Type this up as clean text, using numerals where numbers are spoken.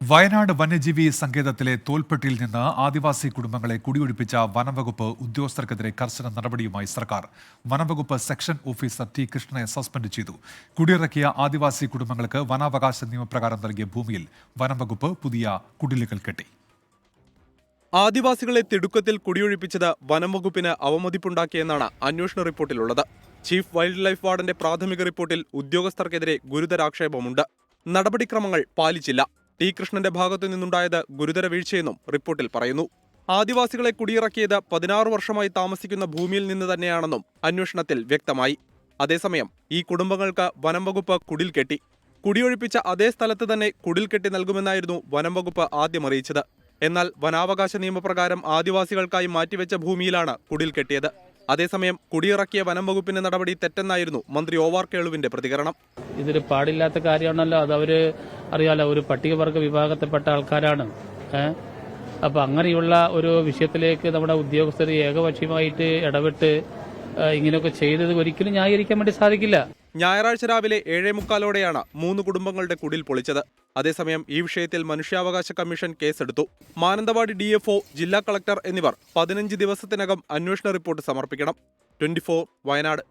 വയനാട് വന്യജീവി സങ്കേതത്തിലെ തോൽപ്പെട്ടിയിൽ നിന്ന് ആദിവാസി കുടുംബങ്ങളെ കുടിയൊഴിപ്പിച്ച വനംവകുപ്പ് ഉദ്യോഗസ്ഥർക്കെതിരെ കർശന നടപടിയുമായി സർക്കാർ. വനംവകുപ്പ് സെക്ഷൻ ഓഫീസർ ടി കൃഷ്ണനെ സസ്പെൻഡ് ചെയ്തു. കുടിയിറക്കിയ ആദിവാസി കുടുംബങ്ങൾക്ക് വനാവകാശ നിയമപ്രകാരം നൽകിയ ഭൂമിയിൽ വനംവകുപ്പ് പുതിയ കുടിലുകൾ കെട്ടി. ആദിവാസികളെ തിടുക്കത്തിൽ കുടിയൊഴിപ്പിച്ചത് വനംവകുപ്പിന് അവമതിപ്പുണ്ടാക്കിയെന്നാണ് അന്വേഷണ റിപ്പോർട്ടിലുള്ളത്. ചീഫ് വൈൽഡ് ലൈഫ് വാർഡന്റെ പ്രാഥമിക റിപ്പോർട്ടിൽ ഉദ്യോഗസ്ഥർക്കെതിരെ ഗുരുതരാക്ഷേപമുണ്ട്. നടപടിക്രമങ്ങൾ പാലിച്ചില്ല. ടി കൃഷ്ണന്റെ ഭാഗത്തു നിന്നുണ്ടായത് ഗുരുതര വീഴ്ചയെന്നും റിപ്പോർട്ടിൽ പറയുന്നു. ആദിവാസികളെ കുടിയിറക്കിയത് 16 വർഷമായി താമസിക്കുന്ന ഭൂമിയിൽ നിന്ന് തന്നെയാണെന്നും അന്വേഷണത്തിൽ വ്യക്തമായി. അതേസമയം ഈ കുടുംബങ്ങൾക്ക് വനംവകുപ്പ് കുടിൽ കെട്ടി. കുടിയൊഴിപ്പിച്ച അതേ സ്ഥലത്ത് തന്നെ കുടിൽ കെട്ടി നൽകുമെന്നായിരുന്നു വനംവകുപ്പ് ആദ്യം അറിയിച്ചത്. എന്നാൽ വനാവകാശ നിയമപ്രകാരം ആദിവാസികൾക്കായി മാറ്റിവെച്ച ഭൂമിയിലാണ് കുടിൽ കെട്ടിയത്. അതേസമയം കുടിയിറക്കിയ വനംവകുപ്പിന്റെ നടപടി തെറ്റെന്നായിരുന്നു മന്ത്രി OR കേളുവിന്റെ പ്രതികരണം. ഇതൊരു പാടില്ലാത്ത കാര്യമാണല്ലോ. അത് അറിയാലോ, ഒരു പട്ടികവർഗ വിഭാഗത്തിൽപ്പെട്ട ആൾക്കാരാണ്. അപ്പൊ അങ്ങനെയുള്ള ഒരു വിഷയത്തിലേക്ക് നമ്മുടെ ഉദ്യോഗസ്ഥർ ഏകപക്ഷീയമായിട്ട് ഇടപെട്ട് ഇങ്ങനെയൊക്കെ ചെയ്തത് ഒരിക്കലും ന്യായീകരിക്കാൻ വേണ്ടി സാധിക്കില്ല. ഞായറാഴ്ച രാവിലെ 7:45-ഓടെയാണ് 3 കുടുംബങ്ങളുടെ കുടിൽ പൊളിച്ചത്. അതേസമയം ഈ വിഷയത്തിൽ മനുഷ്യാവകാശ കമ്മീഷൻ കേസെടുത്തു. മാനന്തവാടി DFO, ജില്ലാ കളക്ടർ എന്നിവർ 15 ദിവസത്തിനകം അന്വേഷണ റിപ്പോർട്ട് സമർപ്പിക്കണം. 24 വയനാട്.